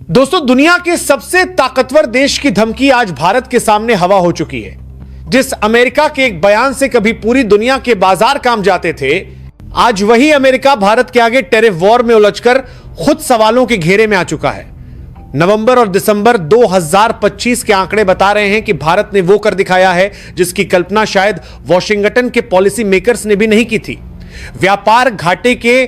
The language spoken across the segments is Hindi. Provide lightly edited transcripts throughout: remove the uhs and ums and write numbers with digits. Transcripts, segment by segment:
दोस्तों, दुनिया के सबसे ताकतवर देश की धमकी आज भारत के सामने हवा हो चुकी है। जिस अमेरिका के एक बयान से कभी पूरी दुनिया के बाजार काम जाते थे, आज वही अमेरिका भारत के आगे टैरिफ वॉर में उलझकर खुद सवालों के घेरे में आ चुका है। नवंबर और दिसंबर 2025 के आंकड़े बता रहे हैं कि भारत ने वो कर दिखाया है जिसकी कल्पना शायद वॉशिंगटन के पॉलिसी मेकर्स ने भी नहीं की थी। व्यापार घाटे के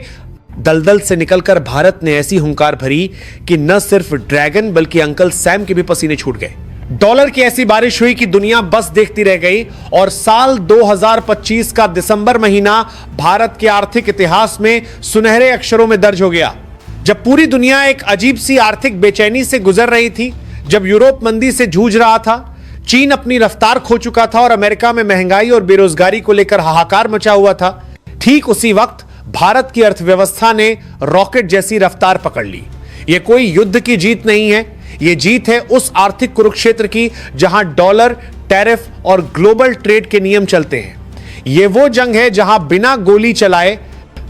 दलदल से निकलकर भारत ने ऐसी हुंकार भरी कि न सिर्फ ड्रैगन बल्कि अंकल सैम के भी पसीने छूट गए। डॉलर की ऐसी बारिश हुई कि दुनिया बस देखती रह गई और साल 2025 का दिसंबर महीना भारत के आर्थिक इतिहास में सुनहरे अक्षरों में दर्ज हो गया। जब पूरी दुनिया एक अजीब सी आर्थिक बेचैनी से गुजर रही थी, जब यूरोप मंदी से जूझ रहा था, चीन अपनी रफ्तार खो चुका था और अमेरिका में महंगाई और बेरोजगारी को लेकर हाहाकार मचा हुआ था, ठीक उसी वक्त भारत की अर्थव्यवस्था ने रॉकेट जैसी रफ्तार पकड़ ली। यह कोई युद्ध की जीत नहीं है, यह जीत है उस आर्थिक कुरुक्षेत्र की जहां डॉलर, टैरिफ और ग्लोबल ट्रेड के नियम चलते हैं। यह वो जंग है जहां बिना गोली चलाए,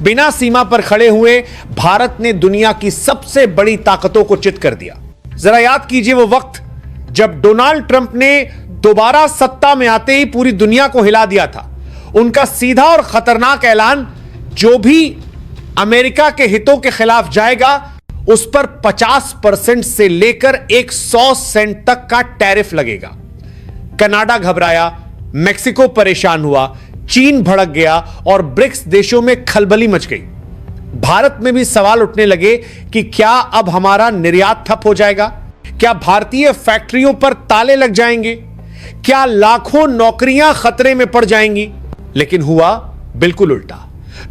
बिना सीमा पर खड़े हुए भारत ने दुनिया की सबसे बड़ी ताकतों को चित कर दिया। जरा याद कीजिए वो वक्त जब डोनाल्ड ट्रंप ने दोबारा सत्ता में आते ही पूरी दुनिया को हिला दिया था। उनका सीधा और खतरनाक ऐलान, जो भी अमेरिका के हितों के खिलाफ जाएगा उस पर 50% से लेकर 100 सेंट तक का टैरिफ लगेगा। कनाडा घबराया, मेक्सिको परेशान हुआ, चीन भड़क गया और ब्रिक्स देशों में खलबली मच गई। भारत में भी सवाल उठने लगे कि क्या अब हमारा निर्यात ठप हो जाएगा? क्या भारतीय फैक्ट्रियों पर ताले लग जाएंगे? क्या लाखों नौकरियां खतरे में पड़ जाएंगी? लेकिन हुआ बिल्कुल उल्टा।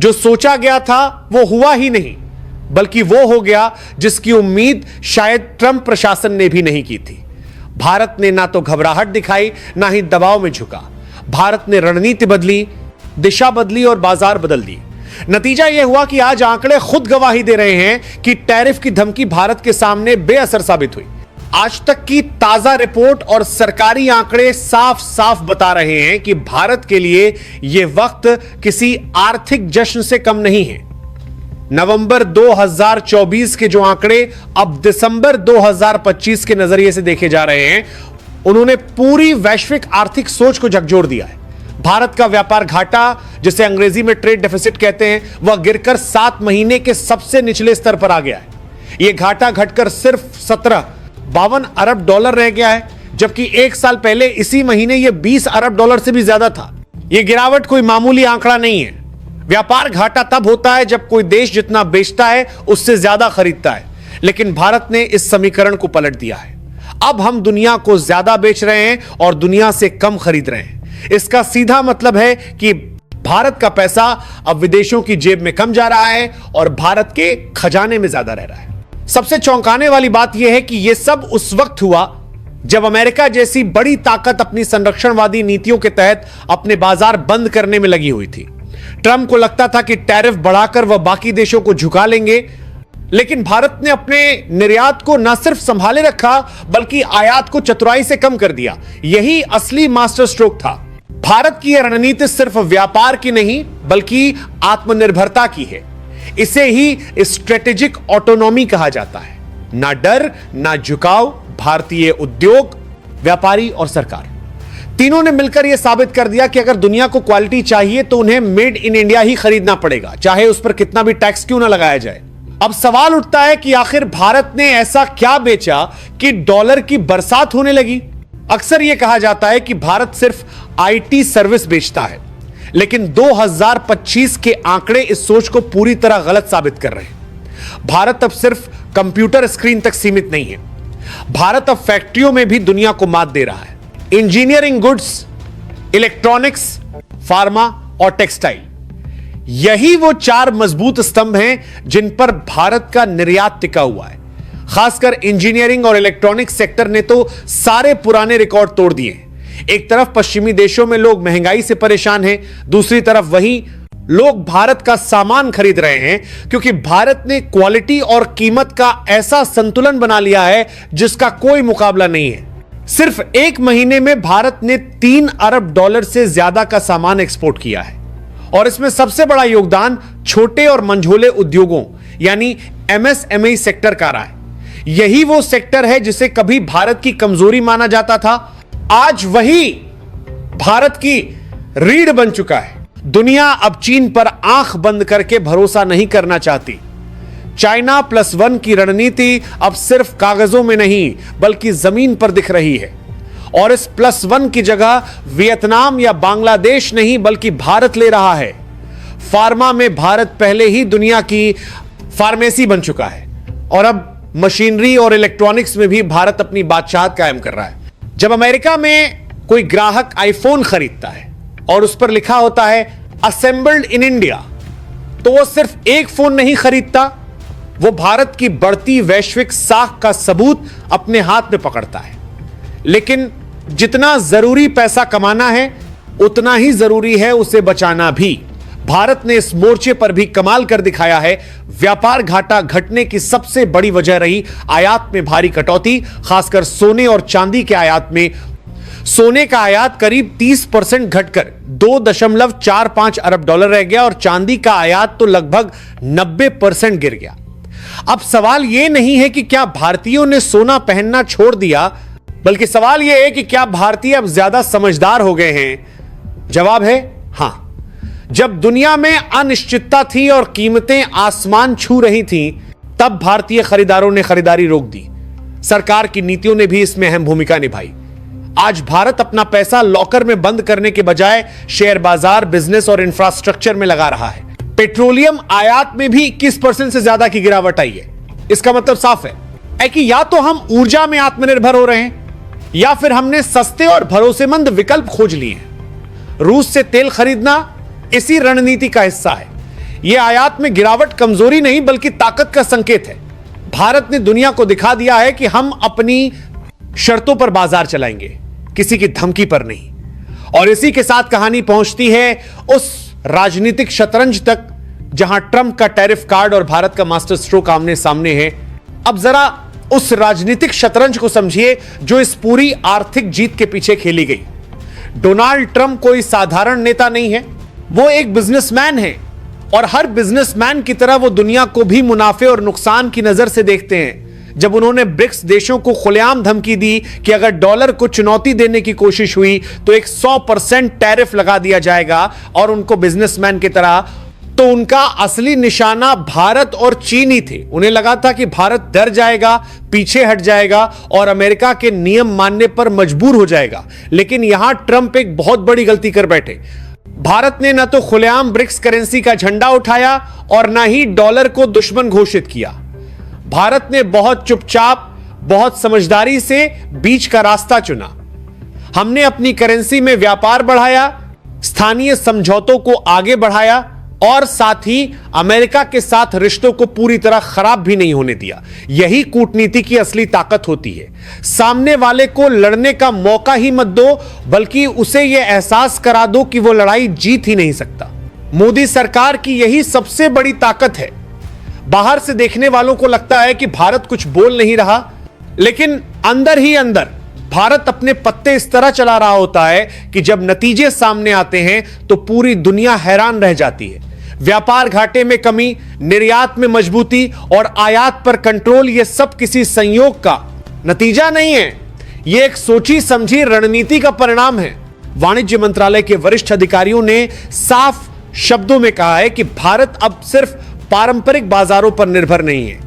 जो सोचा गया था वो हुआ ही नहीं, बल्कि वो हो गया जिसकी उम्मीद शायद ट्रंप प्रशासन ने भी नहीं की थी। भारत ने ना तो घबराहट दिखाई, ना ही दबाव में झुका। भारत ने रणनीति बदली, दिशा बदली और बाजार बदल दी। नतीजा यह हुआ कि आज आंकड़े खुद गवाही दे रहे हैं कि टैरिफ की धमकी भारत के सामने बेअसर साबित हुई। आज तक की ताजा रिपोर्ट और सरकारी आंकड़े साफ साफ बता रहे हैं कि भारत के लिए यह वक्त किसी आर्थिक जश्न से कम नहीं है। नवंबर 2024 के जो आंकड़े अब दिसंबर 2025 के नजरिए से देखे जा रहे हैं, उन्होंने पूरी वैश्विक आर्थिक सोच को झकझोर दिया है। भारत का व्यापार घाटा, जिसे अंग्रेजी में ट्रेड डेफिसिट कहते हैं, वह गिरकर 7 महीने के सबसे निचले स्तर पर आ गया है। यह घाटा घटकर सिर्फ 52 अरब डॉलर रह गया है, जबकि एक साल पहले इसी महीने यह 20 अरब डॉलर से भी ज्यादा था। यह गिरावट कोई मामूली आंकड़ा नहीं है। व्यापार घाटा तब होता है जब कोई देश जितना बेचता है उससे ज्यादा खरीदता है, लेकिन भारत ने इस समीकरण को पलट दिया है। अब हम दुनिया को ज्यादा बेच रहे हैं और दुनिया से कम खरीद रहे हैं। इसका सीधा मतलब है कि भारत का पैसा अब विदेशों की जेब में कम जा रहा है और भारत के खजाने में ज्यादा रह रहा है। सबसे चौंकाने वाली बात यह है कि यह सब उस वक्त हुआ जब अमेरिका जैसी बड़ी ताकत अपनी संरक्षणवादी नीतियों के तहत अपने बाजार बंद करने में लगी हुई थी। ट्रंप को लगता था कि टैरिफ बढ़ाकर वह बाकी देशों को झुका लेंगे, लेकिन भारत ने अपने निर्यात को न सिर्फ संभाले रखा बल्कि आयात को चतुराई से कम कर दिया। यही असली मास्टर स्ट्रोक था। भारत की यह रणनीति सिर्फ व्यापार की नहीं बल्कि आत्मनिर्भरता की है। इसे ही स्ट्रेटेजिक ऑटोनॉमी कहा जाता है। ना डर, ना झुकाव, भारतीय उद्योग, व्यापारी और सरकार तीनों ने मिलकर यह साबित कर दिया कि अगर दुनिया को क्वालिटी चाहिए तो उन्हें मेड इन इंडिया ही खरीदना पड़ेगा, चाहे उस पर कितना भी टैक्स क्यों ना लगाया जाए। अब सवाल उठता है कि आखिर भारत ने ऐसा क्या बेचा कि डॉलर की बरसात होने लगी। अक्सर यह कहा जाता है कि भारत सिर्फ आईटी सर्विस बेचता है, लेकिन 2025 के आंकड़े इस सोच को पूरी तरह गलत साबित कर रहे हैं। भारत अब सिर्फ कंप्यूटर स्क्रीन तक सीमित नहीं है। भारत अब फैक्ट्रियों में भी दुनिया को मात दे रहा है। इंजीनियरिंग गुड्स, इलेक्ट्रॉनिक्स, फार्मा और टेक्सटाइल, यही वो 4 मजबूत स्तंभ हैं जिन पर भारत का निर्यात टिका हुआ है। खासकर इंजीनियरिंग और इलेक्ट्रॉनिक्स सेक्टर ने तो सारे पुराने रिकॉर्ड तोड़ दिए। एक तरफ पश्चिमी देशों में लोग महंगाई से परेशान हैं, दूसरी तरफ वही लोग भारत का सामान खरीद रहे हैं क्योंकि भारत ने क्वालिटी और कीमत का ऐसा संतुलन बना लिया है जिसका कोई मुकाबला नहीं है। सिर्फ एक महीने में भारत ने 3 अरब डॉलर से ज्यादा का सामान एक्सपोर्ट किया है और इसमें सबसे बड़ा योगदान छोटे और मंझोले उद्योगों यानी एमएसएमई सेक्टर का रहा है। यही वो सेक्टर है जिसे कभी भारत की कमजोरी माना जाता था, आज वही भारत की रीढ़ बन चुका है। दुनिया अब चीन पर आंख बंद करके भरोसा नहीं करना चाहती। चाइना +1 की रणनीति अब सिर्फ कागजों में नहीं बल्कि जमीन पर दिख रही है, और इस +1 की जगह वियतनाम या बांग्लादेश नहीं बल्कि भारत ले रहा है। फार्मा में भारत पहले ही दुनिया की फार्मेसी बन चुका है, और अब मशीनरी और इलेक्ट्रॉनिक्स में भी भारत अपनी बादशाहत कायम कर रहा है। जब अमेरिका में कोई ग्राहक आईफोन खरीदता है और उस पर लिखा होता है असेंबल्ड इन इंडिया, तो वो सिर्फ एक फोन नहीं खरीदता, वो भारत की बढ़ती वैश्विक साख का सबूत अपने हाथ में पकड़ता है। लेकिन जितना जरूरी पैसा कमाना है उतना ही जरूरी है उसे बचाना भी। भारत ने इस मोर्चे पर भी कमाल कर दिखाया है। व्यापार घाटा घटने की सबसे बड़ी वजह रही आयात में भारी कटौती, खासकर सोने और चांदी के आयात में। सोने का आयात करीब 30% घटकर $2.45 अरब रह गया, और चांदी का आयात तो लगभग 90% गिर गया। अब सवाल यह नहीं है कि क्या भारतीयों ने सोना पहनना छोड़ दिया, बल्कि सवाल यह है कि क्या भारतीय अब ज्यादा समझदार हो गए हैं। जवाब है हां। जब दुनिया में अनिश्चितता थी और कीमतें आसमान छू रही थीं, तब भारतीय खरीदारों ने खरीदारी रोक दी। सरकार की नीतियों ने भी इसमें अहम भूमिका निभाई। आज भारत अपना पैसा लॉकर में बंद करने के बजाय शेयर बाजार, बिजनेस और इंफ्रास्ट्रक्चर में लगा रहा है। पेट्रोलियम आयात में भी 21% से ज्यादा की गिरावट आई है। इसका मतलब साफ है कि या तो हम ऊर्जा में आत्मनिर्भर हो रहे हैं, या फिर हमने सस्ते और भरोसेमंद विकल्प खोज लिए हैं। रूस से तेल खरीदना इसी रणनीति का हिस्सा है। यह आयात में गिरावट कमजोरी नहीं बल्कि ताकत का संकेत है। भारत ने दुनिया को दिखा दिया है कि हम अपनी शर्तों पर बाजार चलाएंगे, किसी की धमकी पर नहीं। और इसी के साथ कहानी पहुंचती है उस राजनीतिक शतरंज तक जहां ट्रंप का टैरिफ कार्ड और भारत का मास्टर स्ट्रोक आमने सामने है। अब जरा उस राजनीतिक शतरंज को समझिए जो इस पूरी आर्थिक जीत के पीछे खेली गई। डोनाल्ड ट्रंप कोई साधारण नेता नहीं है, वो एक बिजनेसमैन है, और हर बिजनेसमैन की तरह वो दुनिया को भी मुनाफे और नुकसान की नजर से देखते हैं। जब उन्होंने ब्रिक्स देशों को खुलेआम धमकी दी कि अगर डॉलर को चुनौती देने की कोशिश हुई तो एक 100% टैरिफ लगा दिया जाएगा, और उनको बिजनेसमैन की तरह, तो उनका असली निशाना भारत और चीन ही थे। उन्हें लगा था कि भारत डर जाएगा, पीछे हट जाएगा और अमेरिका के नियम मानने पर मजबूर हो जाएगा। लेकिन यहां ट्रंप एक बहुत बड़ी गलती कर बैठे। भारत ने न तो खुलेआम ब्रिक्स करेंसी का झंडा उठाया और न ही डॉलर को दुश्मन घोषित किया। भारत ने बहुत चुपचाप, बहुत समझदारी से बीच का रास्ता चुना। हमने अपनी करेंसी में व्यापार बढ़ाया, स्थानीय समझौतों को आगे बढ़ाया, और साथ ही अमेरिका के साथ रिश्तों को पूरी तरह खराब भी नहीं होने दिया। यही कूटनीति की असली ताकत होती है। सामने वाले को लड़ने का मौका ही मत दो, बल्कि उसे यह एहसास करा दो कि वो लड़ाई जीत ही नहीं सकता। मोदी सरकार की यही सबसे बड़ी ताकत है। बाहर से देखने वालों को लगता है कि भारत कुछ बोल नहीं रहा, लेकिन अंदर ही अंदर भारत अपने पत्ते इस तरह चला रहा होता है कि जब नतीजे सामने आते हैं तो पूरी दुनिया हैरान रह जाती है। व्यापार घाटे में कमी, निर्यात में मजबूती और आयात पर कंट्रोल, यह सब किसी संयोग का नतीजा नहीं है, यह एक सोची समझी रणनीति का परिणाम है। वाणिज्य मंत्रालय के वरिष्ठ अधिकारियों ने साफ शब्दों में कहा है कि भारत अब सिर्फ पारंपरिक बाजारों पर निर्भर नहीं है,